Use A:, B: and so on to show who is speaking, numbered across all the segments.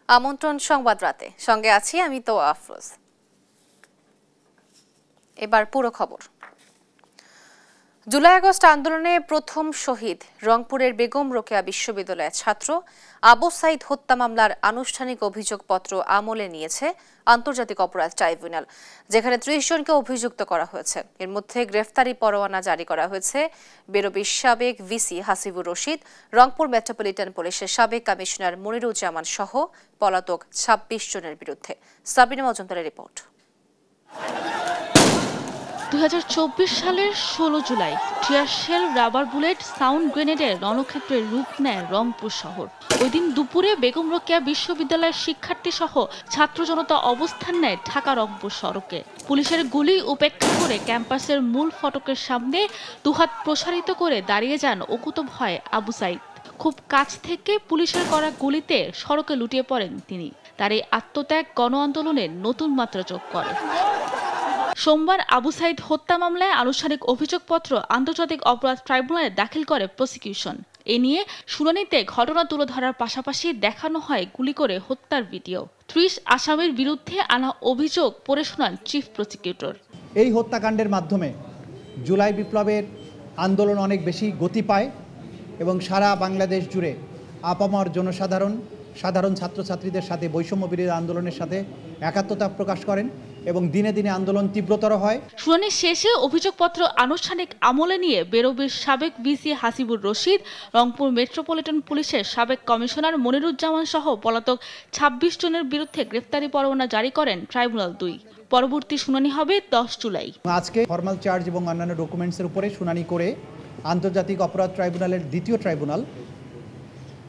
A: আমন্ত্রণ সংবাদ রাতে, সঙ্গে আছি আমি তো আফরোজ। এবার পুরো খবর। জুলাই আগস্ট আন্দোলনে প্রথম শহীদ রংপুরের বেগম রোকেয়া বিশ্ববিদ্যালয়ের ছাত্র আবু সাইদ হত্যা মামলার আনুষ্ঠানিক অভিযোগপত্র আমলে নিয়েছে আন্তর্জাতিক অপরাধ ট্রাইব্যুনাল, যেখানে ৩০ জনকে অভিযুক্ত করা হয়েছে। এর মধ্যে গ্রেফতারি পরোয়ানা জারি করা হয়েছে বেরোবির সাবেক ভিসি হাসিবুর রশিদ, রংপুর মেট্রোপলিটন পুলিশের সাবেক কমিশনার মনিরুজ্জামান সহ পলাতক ২৬ জনের বিরুদ্ধে। সাবিনা মজুমদারের রিপোর্ট।
B: ২০২৪ সালের ১৬ জুলাই tear shell, rubber bullet, sound গ্রেনেডের রণক্ষেত্রে রূপ নেয় রংপুর শহর। ওই দিন দুপুরে বেগম রোকেয়া বিশ্ববিদ্যালয়ের শিক্ষার্থী সহ ছাত্র জনতা অবস্থান নেয় ঢাকা রংপুর সড়কে। পুলিশের গুলি উপেক্ষা করে ক্যাম্পাসের মূল ফটকের সামনে দুহাত প্রসারিত করে দাঁড়িয়ে যান অকুতভয় আবু সাইদ। খুব কাছ থেকে পুলিশের করা গুলিতে সড়কে লুটিয়ে পড়েন তিনি। তার এই আত্মত্যাগ গণ আন্দোলনের নতুন মাত্রা যোগ করে। সোমবার আবু সাইদ হত্যা মামলায় আনুষ্ঠানিক অভিযোগপত্র আন্তর্জাতিক অপরাধ ট্রাইব্যুনালে দাখিল করে প্রসিকিউশন। এ নিয়ে শুনানিতে ঘটনা তুলে ধরার পাশাপাশি দেখানো হয় গুলি করে হত্যার ভিডিও। ৩০ আসামির বিরুদ্ধে আনা অভিযোগ পড়ে শোনান চিফ প্রসিকিউটর।
C: এই হত্যাকাণ্ডের মাধ্যমে জুলাই বিপ্লবের আন্দোলন অনেক বেশি গতি পায় এবং সারা বাংলাদেশ জুড়ে আপামর সাধারণ ছাত্রছাত্রীদের সাথে বৈষম্য বিরোধী আন্দোলনের সাথে একাত্মতা প্রকাশ করেন এবং দিনে দিনে আন্দোলন তীব্রতর হয়।
B: শুনানি শেষে অভিযোগপত্র আনুষ্ঠানিক আমলে নিয়ে বেরোবির সাবেক ভিসি হাসিবুর রশিদ, রংপুর মেট্রোপলিটন পুলিশের সাবেক কমিশনার মনিরুজ্জামান সহ পলাতক ২৬ জনের বিরুদ্ধে গ্রেফতারি পরোয়ানা জারি করেন ট্রাইব্যুনাল ২। পরবর্তী শুনানি হবে ১০ জুলাই।
C: আজকে ফরমাল চার্জ এবং অন্যান্য ডকুমেন্টসের উপরে শুনানি করে আন্তর্জাতিক অপরাধ ট্রাইব্যুনালের দ্বিতীয় ট্রাইব্যুনাল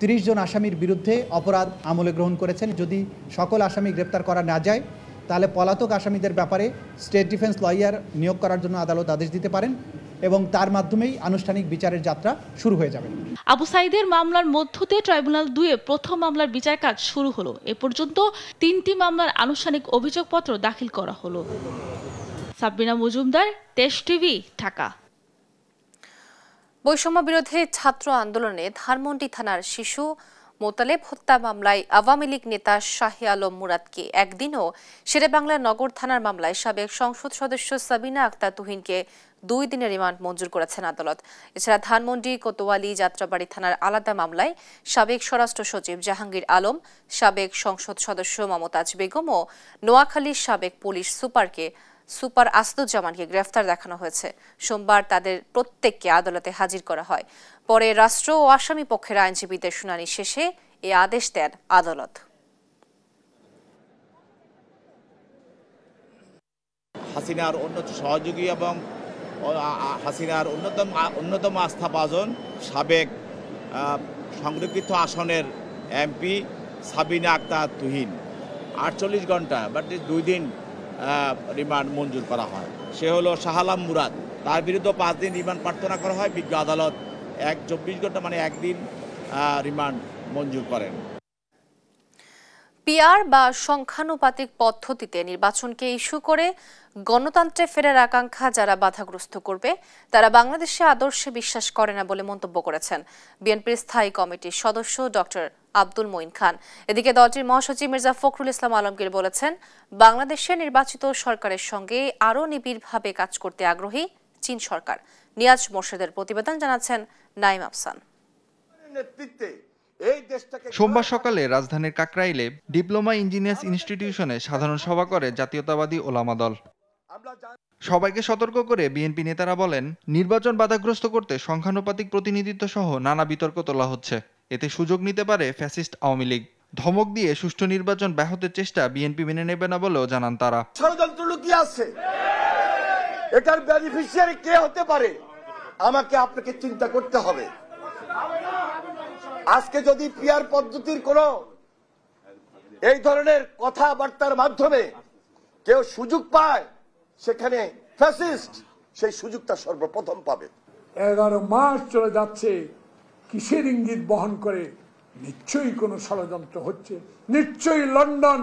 C: ৩০ জন আসামির বিরুদ্ধে অপরাধ আমলে গ্রহণ করেছেন। যদি সকল আসামি গ্রেপ্তার করা না যায় তাহলে পলাতক আসামিদের ব্যাপারে স্টেট ডিফেন্স লয়ার নিয়োগ করার জন্য আদালত আদেশ দিতে পারেন এবং তার মাধ্যমেই আনুষ্ঠানিক বিচারের যাত্রা শুরু হয়ে যাবে।
B: আবু সাইদের মামলার মধ্য দিয়ে ট্রাইব্যুনাল ২-এ প্রথম মামলার বিচার কাজ শুরু হলো। এ পর্যন্ত ৩টি মামলার আনুষ্ঠানিক অভিযোগপত্র দাখিল করা হলো। সাবিনা মজুমদার, দেশ টিভি, ঢাকা।
A: বৈষম্য বিরোধী ছাত্র আন্দোলনে ধানমন্ডি থানার শিশু মোতালেব হত্যা মামলায় আওয়ামী লীগ নেতা শাহে আলম মুরাদকে একদিনও শেরেবাংলা নগর থানার মামলায় সাবেক সংসদ সদস্য সাবিনা আক্তার তুহিনকে ২ দিনের রিমান্ড মঞ্জুর করেছেন আদালত। এছাড়া ধানমন্ডি, কোতোয়ালি, যাত্রাবাড়ি থানার আলাদা মামলায় সাবেক স্বরাষ্ট্র সচিব জাহাঙ্গীর আলম, সাবেক সংসদ সদস্য মমতাজ বেগম ও নোয়াখালীর সাবেক পুলিশ সুপার আসাদুজ্জামানকে গ্রেফতার দেখানো হয়েছে। সোমবার তাদের প্রত্যেককে আদালতে হাজির করা হয়। পরে রাষ্ট্র ও আসামি পক্ষের আইনজীবীদের শুনানি শেষে এ আদেশ দেন আদালত।
D: হাসিনার সহযোগী এবং হাসিনার অন্যতম আস্থাভাজন সাবেক সংরক্ষিত আসনের এমপি সাবিনা আক্তার তুহিন ৪৮ ঘন্টা বাট ২ দিন রিমান্ড মঞ্জুর করা হয়। সে হলো শাহ আলম মুরাদ। তার বিরুদ্ধে ৫ দিন রিমান্ড প্রার্থনা করা হয়। বিজ্ঞ আদালত ২৪ ঘন্টা মানে ১ দিন রিমান্ড মঞ্জুর করেন।
A: পিআর বা সংখ্যানুপাতিক পদ্ধতিতে নির্বাচনকে ইস্যু করে গণতন্ত্রে ফেরার আকাঙ্ক্ষা যারা বাধাগ্রস্ত করবে তারা বাংলাদেশে আদর্শে বিশ্বাস করে না বলে মন্তব্য করেছেন বিএনপির স্থায়ী কমিটির সদস্য ডক্টর আব্দুল মঈন খান। এদিকে দলটির মহাসচিব মির্জা ফখরুল ইসলাম আলমগীর বলেছেন, বাংলাদেশে নির্বাচিত সরকারের সঙ্গে আরও নিবিড়ভাবে কাজ করতে আগ্রহী চীন সরকার। নিয়াজ মোর্শেদের প্রতিবেদন জানাচ্ছেন নাইম আফসান।
E: সোমবার সকালে রাজধানীর কাকরাইলে ডিপ্লোমা ইঞ্জিনিয়ার্স ইনস্টিটিউশনে সাধারণ সভা করে জাতীয়তাবাদী ওলামা দল। সবাইকে সতর্ক করে বিএনপি নেতারা বলেন, নির্বাচন বাধাগ্রস্ত করতে সংখ্যানুপাতিক প্রতিনিধিত্ব সহ নানা বিতর্ক তোলা হচ্ছে। এতে সুযোগ নিতে পারে ফ্যাসিস্ট আওয়ামী লীগ। ধমক দিয়ে সুষ্ঠু নির্বাচন ব্যাহতের চেষ্টা বিএনপি মেনে নেবে না বলেও জানান তারা।
F: ষড়যন্ত্র লুকিয়ে আছে, এটার বেনিফিশিয়ারি কে হতে পারে আমাকে আপনাকে চিন্তা করতে হবে। আজকে যদি পিআর পদ্ধতির কোন এই ধরনের কথাবার্তার মাধ্যমে কেউ সুযোগ পায়, সেখানে ফ্যাসিস্ট সেই সুযোগটা সর্বপ্রথম পাবে।
G: 11 মাস চলে যাচ্ছে, কিসের ইঙ্গিত বহন করে? নিশ্চয়ই কোনো ষড়যন্ত্র হচ্ছে, নিশ্চয়ই লন্ডন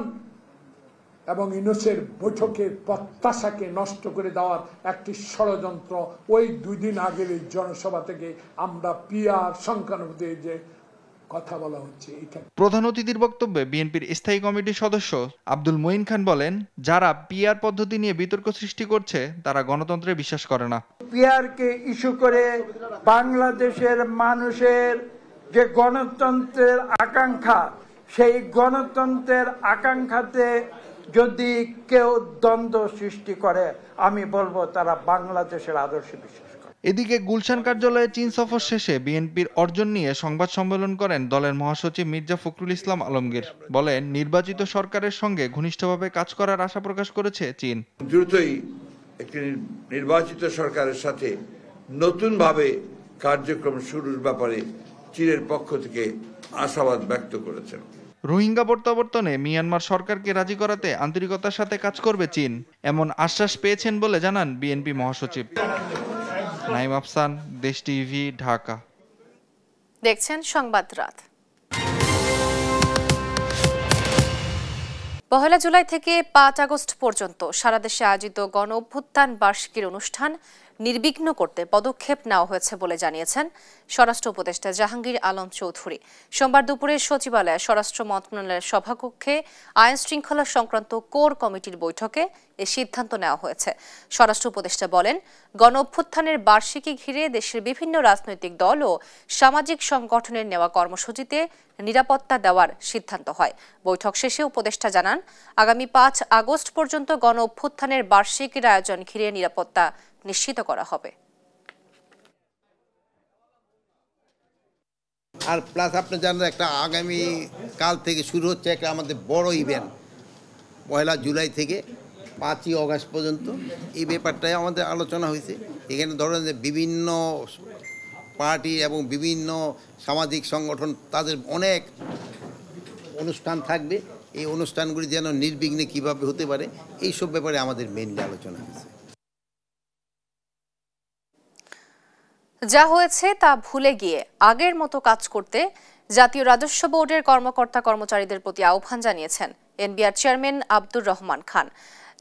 G: এবং ইউনুসের বৈঠকের প্রত্যাশাকে নষ্ট করে দেওয়ার একটি ষড়যন্ত্র। ওই 2 দিন আগের এই জনসভা থেকে আমরা পিআর সংখ্যানুপাতিক যে কথা বলা হচ্ছে।
E: প্রধান অতিথির বক্তব্যে বিএনপির স্থায়ী কমিটির সদস্য আব্দুল মঈন খান বলেন, যারা পিআর পদ্ধতি নিয়ে বিতর্ক সৃষ্টি করছে তারা গণতন্ত্রে বিশ্বাস করে না।
H: পিআরকে ইস্যু করে বাংলাদেশের মানুষের যে গণতন্ত্রের আকাঙ্ক্ষা, সেই গণতন্ত্রের আকাঙ্ক্ষাতে যদি কেউ দ্বন্দ্ব সৃষ্টি করে, আমি বলবো তারা বাংলাদেশের আদর্শে বিশ্বাস করে।
E: এদিকে গুলশান কার্যালয়ে চীন সফর শেষে বিএনপির অর্জন নিয়ে সংবাদ সম্মেলন করেন দলের মহাসচিব মির্জা ফখরুল ইসলাম আলমগীর। বলেন, নির্বাচিত সরকারের সঙ্গে ঘনিষ্ঠভাবে কাজ করার আশা প্রকাশ করেছে চীন।
I: দ্রুতই একটি নির্বাচিত সরকারের সাথে নতুনভাবে কার্যক্রম শুরুর ব্যাপারে চীনের পক্ষ থেকে আশাবাদ ব্যক্ত করেছেন।
E: রোহিঙ্গা প্রত্যাবর্তনে মিয়ানমার সরকারকে রাজি করাতে আন্তরিকতার সাথে কাজ করবে চীন, এমন আশ্বাস পেয়েছেন বলে জানান বিএনপি মহাসচিব। নাইম আফসান, দেশ টিভি, ঢাকা।
A: দেখছেন সংবাদ রাত। 1 জুলাই থেকে 5 আগস্ট পর্যন্ত সারা দেশে আয়োজিত গণ অভ্যুত্থান বার্ষিকীর অনুষ্ঠান নির্বিঘ্ন করতে পদক্ষেপ নেওয়া হয়েছে বলে জানিয়েছেন স্বরাষ্ট্র উপদেষ্টা জাহাঙ্গীর আলম চৌধুরী। সোমবার দুপুরে সচিবালয়ে স্বরাষ্ট্র মন্ত্রণালয়ের সভাকক্ষে আইন শৃঙ্খলা সংক্রান্ত কোর কমিটির বৈঠকে এ সিদ্ধান্ত নেওয়া হয়েছে। স্বরাষ্ট্র উপদেষ্টা বলেন, গণ অভ্যুত্থানের বার্ষিকী ঘিরে দেশের বিভিন্ন রাজনৈতিক দল ও সামাজিক সংগঠনের নেওয়া কর্মসূচিতে নিরাপত্তা দেওয়ার সিদ্ধান্ত হয়। বৈঠক শেষে উপদেষ্টা জানান, আগামী 5 আগস্ট পর্যন্ত গণ অভ্যুত্থানের বার্ষিকীর আয়োজন ঘিরে নিরাপত্তা নিশ্চিত করা হবে।
J: আর প্লাস আপনি জানেন, একটা আগামী কাল থেকে শুরু হচ্ছে একটা আমাদের বড় ইভেন্ট 1 জুলাই থেকে 5 আগস্ট পর্যন্ত। এই ব্যাপারটাই আমাদের আলোচনা হয়েছে। এখানে ধরেন যে বিভিন্ন পার্টি এবং বিভিন্ন সামাজিক সংগঠন, তাদের অনেক অনুষ্ঠান থাকবে। এই অনুষ্ঠানগুলি যেন নির্বিঘ্নে কিভাবে হতে পারে, এইসব ব্যাপারে আমাদের মেইনলি আলোচনা হয়েছে।
A: যা হয়েছে তা ভুলে গিয়ে আগের মতো কাজ করতে জাতীয় রাজস্ব বোর্ডের কর্মকর্তা কর্মচারীদের প্রতি আহ্বান জানিয়েছেন এনবিআর চেয়ারম্যান আব্দুর রহমান খান।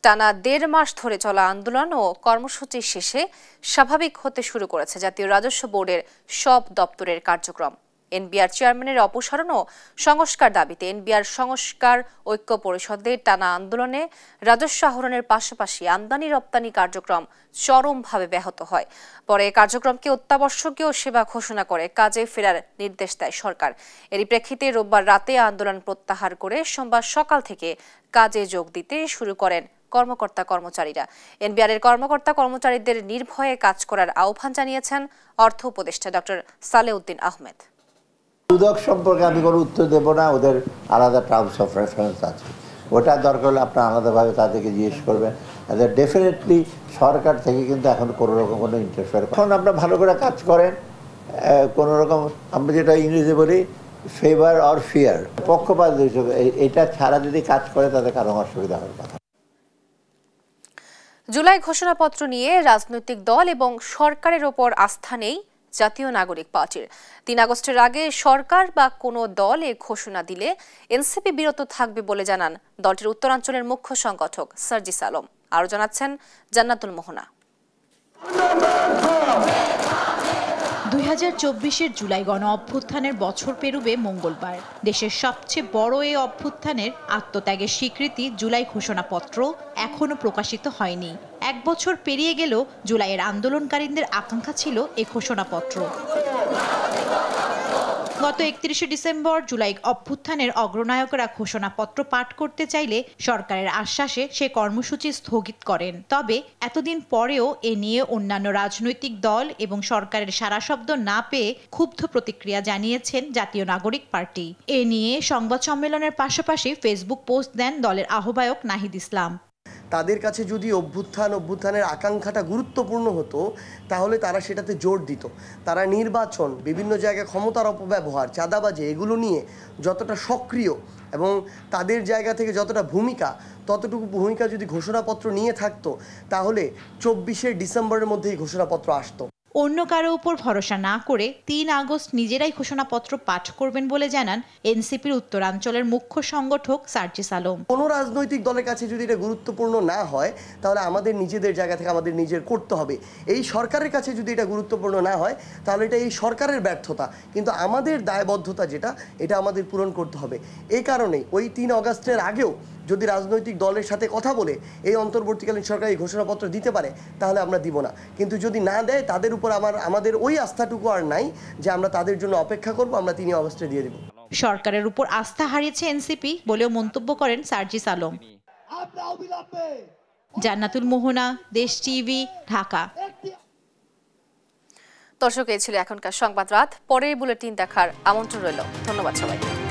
A: টানা 1.5 মাস ধরে চলা আন্দোলন ও কর্মসূচি শেষে স্বাভাবিক হতে শুরু করেছে জাতীয় রাজস্ব বোর্ডের সব দপ্তরের কার্যক্রম। এনবিআর চেয়ারম্যানের অপসারণ ও সংস্কার দাবিতে এনবিআর সংস্কার ঐক্য পরিষদের টানা আন্দোলনে রাজস্ব আহরণের পাশাপাশি আমদানি রপ্তানি কার্যক্রম চরমভাবে ব্যাহত হয়। পরে কার্যক্রমকে অত্যাবশ্যকীয় সেবা ঘোষণা করে কাজে ফেরার নির্দেশ দেয় সরকার। এরই প্রেক্ষিতে রোববার রাতে আন্দোলন প্রত্যাহার করে সোমবার সকাল থেকে কাজে যোগ দিতে শুরু করেন কর্মকর্তা কর্মচারীরা। এনবিআর এর কর্মকর্তা কর্মচারীদের নির্ভয়ে কাজ করার আহ্বান জানিয়েছেন অর্থ উপদেষ্টা ডক্টর সালেউদ্দিন আহমেদ।
K: দুদক সম্পর্কে আমি কোনো উত্তর দেব না, ওদের আলাদা টার্মস অফ রেফারেন্স আছে, ওটা দরকার হলে আপনার আলাদাভাবে তাদেরকে জিজ্ঞেস করবেন। ডেফিনেটলি সরকার থেকে কিন্তু এখন কোনো রকম কোনো ইন্টারফেয়ার, এখন আপনার ভালো করে কাজ করেন, কোনো রকম আমরা যেটা ইংরেজি বলি ফেভার অর ফিয়ার, পক্ষপাত এটা ছাড়া যদি কাজ করে তাদের কারো অসুবিধা হওয়ার কথা।
A: জুলাই ঘোষণাপত্র নিয়ে রাজনৈতিক দল এবং সরকারের ওপর আস্থা নেই জাতীয় নাগরিক পার্টির। 3 আগস্টের আগে সরকার বা কোনো দল এ ঘোষণা দিলে এনসিপি বিরত থাকবে বলে জানান দলটির উত্তরাঞ্চলের মুখ্য সংগঠক সার্জিস আলম। আরও জানাচ্ছেন জান্নাতুল মোহনা।
L: 2024-এর জুলাই গণ অভ্যুত্থানের বছর পেরুবে মঙ্গলবার। দেশের সবচেয়ে বড় এই অভ্যুত্থানের আত্মত্যাগের স্বীকৃতি জুলাই ঘোষণাপত্র এখনো প্রকাশিত হয়নি। 1 বছর পেরিয়ে গেলেও জুলাইয়ের আন্দোলনকারীদের আকাঙ্ক্ষা ছিল এই ঘোষণাপত্র। গত 31শে ডিসেম্বর জুলাই অভ্যুত্থানের অগ্রনায়করা ঘোষণাপত্র পাঠ করতে চাইলে সরকারের আশ্বাসে সে কর্মসূচি স্থগিত করেন। তবে এতদিন পরেও এ নিয়ে অন্যান্য রাজনৈতিক দল এবং সরকারের সাড়া শব্দ না পেয়ে ক্ষুব্ধ প্রতিক্রিয়া জানিয়েছেন জাতীয় নাগরিক পার্টি। এ নিয়ে সংবাদ সম্মেলনের পাশাপাশি ফেসবুক পোস্ট দেন দলের আহ্বায়ক নাহিদ ইসলাম।
M: তাদের কাছে যদি অভ্যুত্থানের আকাঙ্ক্ষাটা গুরুত্বপূর্ণ হতো তাহলে তারা সেটাতে জোর দিত। তারা নির্বাচন, বিভিন্ন জায়গায় ক্ষমতার অপব্যবহার, চাঁদাবাজি এগুলো নিয়ে যতটা সক্রিয় এবং তাদের জায়গা থেকে যতটা ভূমিকা, ততটুকু ভূমিকা যদি ঘোষণাপত্র নিয়ে থাকতো তাহলে 24শে ডিসেম্বরের মধ্যেই ঘোষণাপত্র আসতো।
L: অন্য কারো উপর ভরসা না করে ৩ আগস্ট নিজেরাই ঘোষণাপত্র পাঠ করবেন বলে জানান এনসিপির উত্তরাঞ্চলের মুখ্য সংগঠক সার্জিস আলম।
M: কোনো রাজনৈতিক দলের কাছে যদি এটা গুরুত্বপূর্ণ না হয় তাহলে আমাদের নিজেদের জায়গা থেকে আমাদের নিজের করতে হবে। এই সরকারের কাছে যদি এটা গুরুত্বপূর্ণ না হয় তাহলে এটা এই সরকারের ব্যর্থতা, কিন্তু আমাদের দায়বদ্ধতা যেটা এটা আমাদের পূরণ করতে হবে। এই কারণেই ওই ৩ আগস্টের আগেও যদি রাজনৈতিক দলের সাথে কথা বলে এই অন্তর্বর্তীকালীন সরকার এই ঘোষণাপত্র দিতে পারে তাহলে আমরা দিব না, কিন্তু যদি না দেয় তাদের উপর আমাদের ওই আস্থাটুকু আর নাই যে আমরা তাদের জন্য অপেক্ষা করব, আমরা ৩ আগস্টে দিয়ে দেব।
L: সরকারের উপর আস্থা হারিয়েছে এনসিপি বলেও মন্তব্য করেন সার্জিস আলম। জান্নাতুল মোহনা, দেশ টিভি, ঢাকা।
A: দর্শক, এই ছিল এখনকার সংবাদ রাত। পরের বুলেটিন দেখার আমন্ত্রণ রইল। ধন্যবাদ সবাইকে।